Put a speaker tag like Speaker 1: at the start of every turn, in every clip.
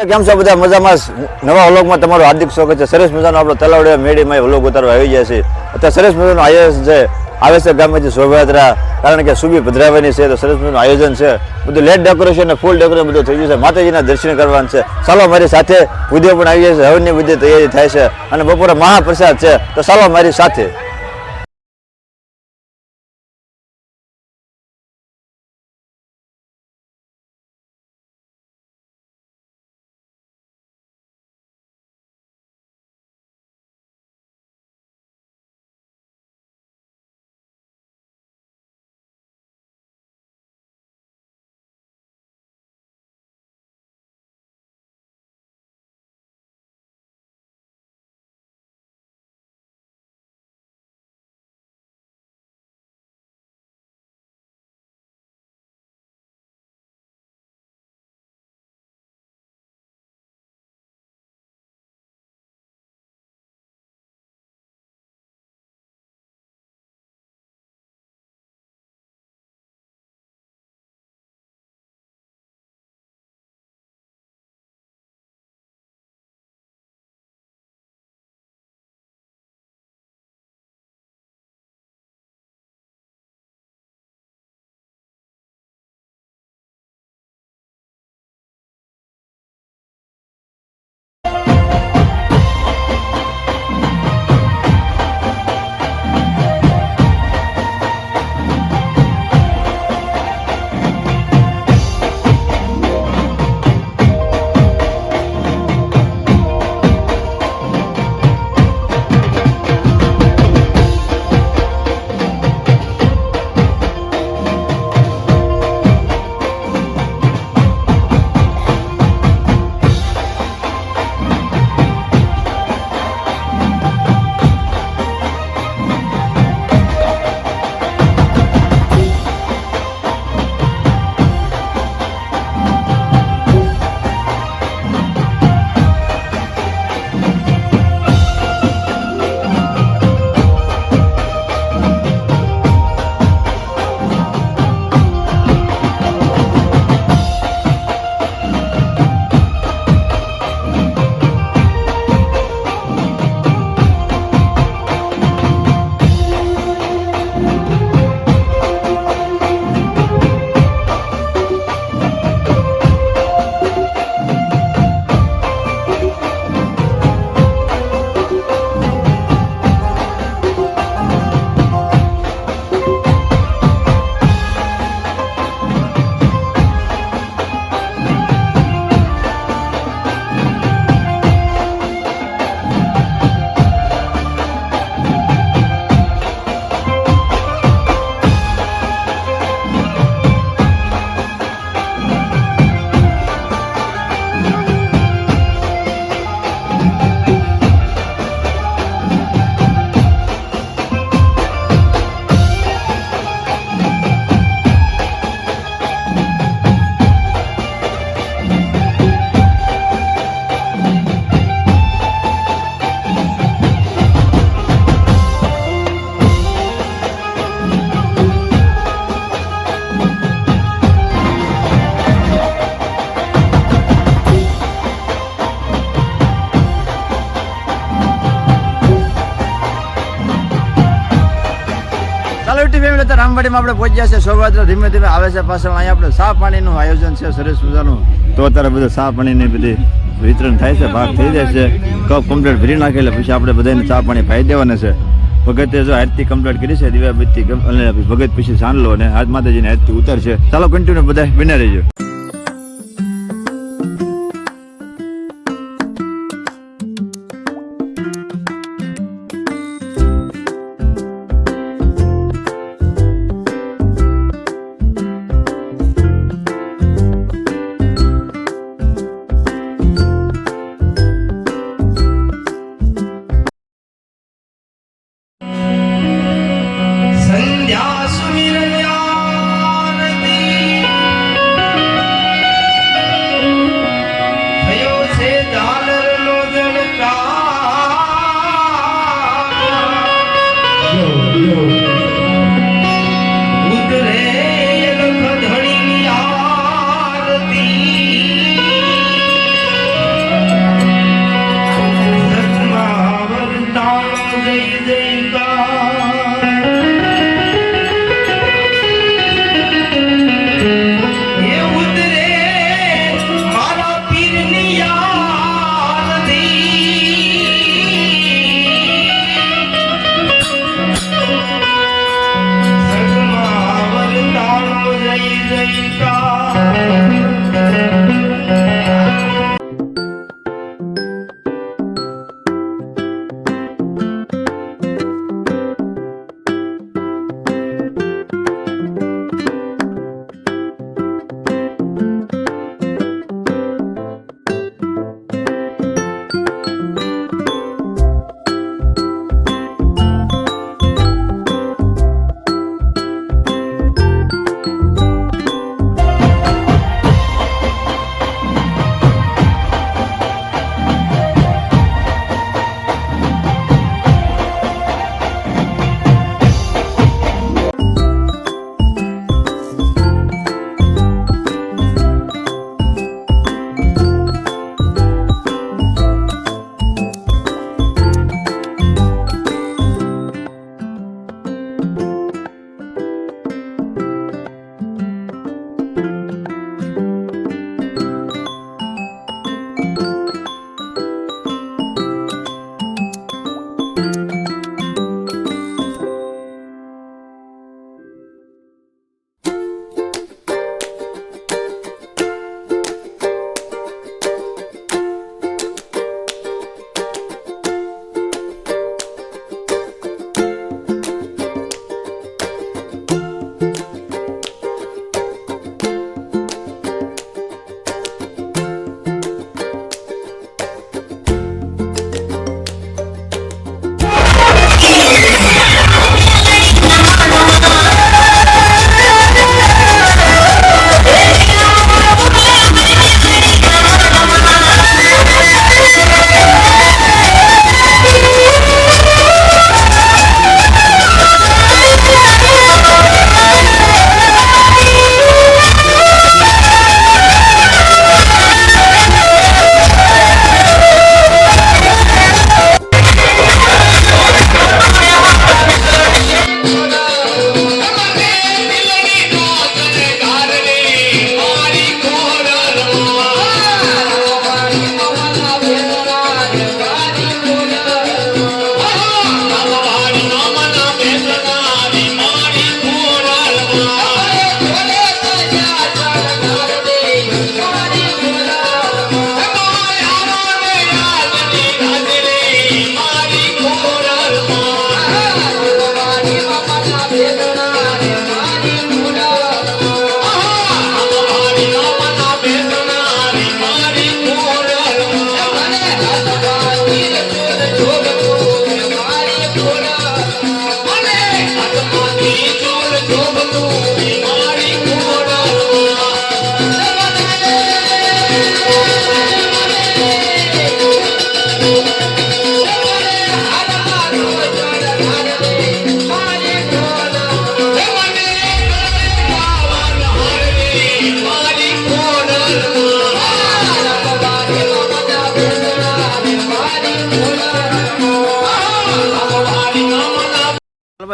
Speaker 1: કેમ છો બધા મજામાં? નવા વ્લોગમાં તમારું હાર્દિક સ્વાગત છે. સરસ મજાનો આપણો તલાવડીયા મેડીમાં વ્લોગ ઉતારવા આવી ગયા છે. અત્યારે સરસ મજાનું આયોજન છે, આવે છે ગામમાંથી શોભાયાત્રા, કારણ કે સુબી પધરાવાની છે, તો સરસ મજાનું આયોજન છે. બધું લેટ ડેકોરેશન અને ફૂલ ડેકોરેશન બધું થઈ ગયું છે. માતાજીના દર્શન કરવાનું છે. ચાલો મારી સાથે વિડીયો પણ આવી જાય છે. હવનની બધી તૈયારી થાય છે અને બપોરે મહાપ્રસાદ છે, તો ચાલો મારી સાથે. રામવાડીમાં આપણે પહોંચ્યા છે. શોભાયાત્રા ધીમે ધીમે આવે છે. પાછળ અહીંયા આપણે ચા પાણીનું આયોજન છે સરસ મજાનું. તો અત્યારે બધું ચા પાણીની બધી વિતરણ થાય છે, ભાગ થઈ જાય છે. કપ કમ્પ્લીટ ભરી નાખે એટલે પછી આપણે બધાને ચા પાણી પાઈ દેવાના છે. ભગતે જો આરતી કમ્પ્લીટ કરી છે, દીવાબત્તી અને ભગત પછી સાંડલો અને હાથ માતાજીને આરતી ઉતારશે. ચાલો કન્ટિન્યુ બધા બને રહીજો.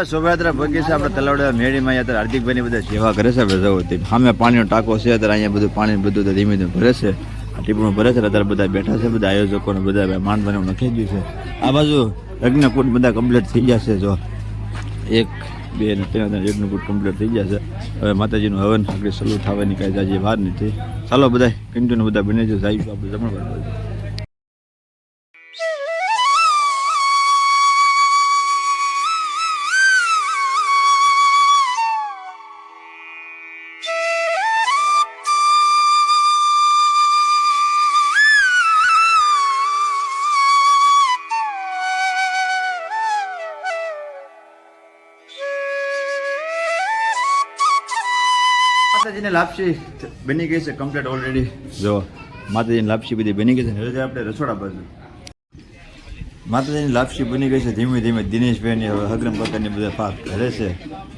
Speaker 1: આપણે શોભાયાત્રા ભગી છે આપણે તલાવડા મેળીમાં અત્યારે હાર્દિકભાઈની બધા સેવા કરે છે આપણે જવો સામે પાણીનો ટાંકો છે અત્યારે અહીંયા બધું પાણી બધું ધીમે ધીમે ભરે છે આ ટીપણું ભરે છે અત્યારે બધા બેઠા છે બધા આયોજકોને બધા માંડવાનું નખી ગયું છે આ બાજુ યજ્ઞકૂટ બધા કમ્પ્લીટ થઈ જશે જો 1 2 ને 3 યજ્ઞકૂટ કમ્પ્લીટ થઈ જશે હવે માતાજીનું હવન આગળ સલું થવાની કાંઈ જાજી વાર નથી ચાલો બધા કન્ટિન્યુ બધા બની જશે જાય આપણે જમણવાર માતાજીને લાપસી બની ગઈ છે કમ્પ્લીટ ઓલરેડી જો માતાજીની લાપસી બધી બની ગઈ છે હવે આપણે રસોડા બાજુ માતાજીની લાપસી બની ગઈ છે ધીમે ધીમે દિનેશભાઈની હવે હગરમ પ્રકારની બધા પાક કરે છે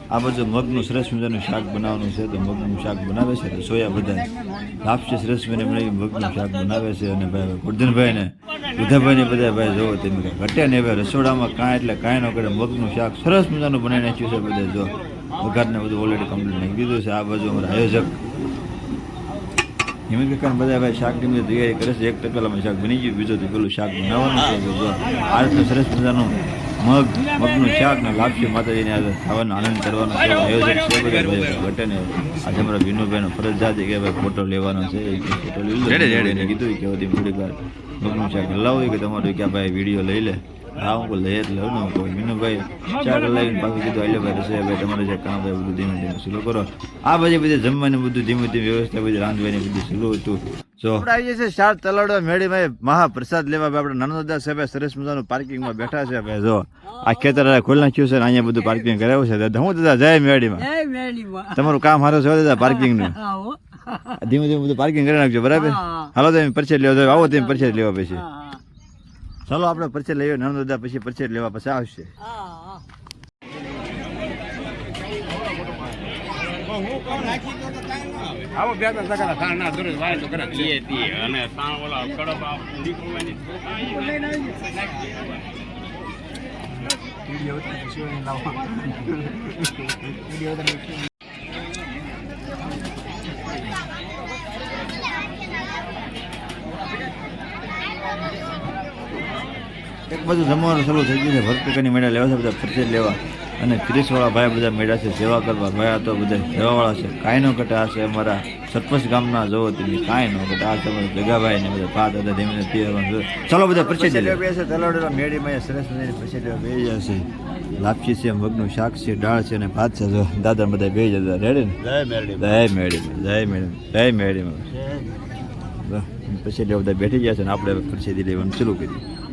Speaker 1: આ બાજુ મગનું સરસ મજાનું શાક બનાવવાનું છે તો મગનું શાક બનાવે છે રસોયા બધા લાપસી સરસ મજાની બનાવી મગનું શાક બનાવે છે અને ભાઈ ગોરધનભાઈ ને બુધાભાઈને બધા ભાઈ જોવો તેમ ઘટે ને હવે રસોડામાં કાંઈ એટલે કાંઈ ન કરે મગનું શાક સરસ મજાનું બનાવી નાખ્યું છે બધા જો વઘારને બધું ઓલરેડી કમ્પ્લીટ નાખી દીધું છે આ બાજુ અમારા આયોજક હિમેશ કાકાને બધા ભાઈ શાકની બધી તૈયારી કરે છે એક તપેલામાં શાક બની ગયું બીજું તો પેલું શાક બનાવવાનું છે જો આ રીતનું સરસ મજાનું મગનું શાક ને લાપસી માતાજીને આજે ખાવાનો આનંદ કરવાનો છે આયોજક છે બધા ભાઈ ઘટે ને આજે અમારા વિનુભાઈનો ફરજ જાતે કે ભાઈ ફોટો લેવાનો છે ફોટો લઈ કીધું કે થોડીક વાર મગનું શાક લાવું કે તમારું કે ભાઈ વિડીયો લઈ લે હા હું લઈ જ લઉં ને કોઈ વિનુભાઈ શાક લાવીને પાછું કીધું એટલે ભાઈ રસોઈ ભાઈ તમારે જે કામ ભાઈ બધું ધીમે ધીમે સ્લો કરો આ પછી બધી જમવાની બધું ધીમે ધીમે વ્યવસ્થા બધી રાંધવાની બધું સ્લો હતું જો આપણે આવીએ છીએ 4 તલાવડા મેળીમાં મહાપ્રસાદ લેવા આપણે નાનોદા સાહેબ સરસ મજાનું પાર્કિંગમાં બેઠા છે ભાઈ જો આ ખેતર ખોલી નાખ્યું છે ને અહીંયા બધું પાર્કિંગ કરાવ્યું છે દાદા હું દાદા જય મેળીમાં તમારું કામ સારું છે દાદા પાર્કિંગનું ધીમે ધીમે બધું પાર્કિંગ કરી નાખજો બરાબર હાલો તમે પરચેટ લેવા આવો તમે પરચેટ લેવા પછી ચાલો આપણે પરચેટ લઈએ નાનોદા પછી પરચેટ લેવા પછી આવશે
Speaker 2: આવો બે ત્રણ ટકા ખાણ ના દરરોજ વાય તો કરે અને તાણ ઓલા કડપ નીકળવાની વિડિયો ઉતારી શોને લાવવા વિડિયો ઉતારી
Speaker 1: એક બાજુ જમવાનું શરૂ થઈ ગયું છે ભરતકાની મેળા લેવા છે બધા પરચેટ લેવા અને 30 ભાઈ બધા મેળા છે સેવા કરવા ભાઈ તો બધા સેવાવાળા છે કાંઈ નો ઘટે આ છે અમારા સરપંચ ગામના જોવો તમે કાંઈ નો ઘટે આ તમારા જગાભાઈ ને બધા ભાત હતા ધીમે ધીમે ચાલો બધા પરચેટ લેવા બે છે તલાવડા મેળીમાં સરસ મજાની પરચેટ લેવા બે જશે લાપસી છે મગનું શાક છે દાળ છે અને ભાત છે જો દાદા બધા બે જતા રેડી ને જય મેળીમાં પછી લેવા બધા બેઠી ગયા છે ને આપણે પરચેટ લેવાનું શરૂ કર્યું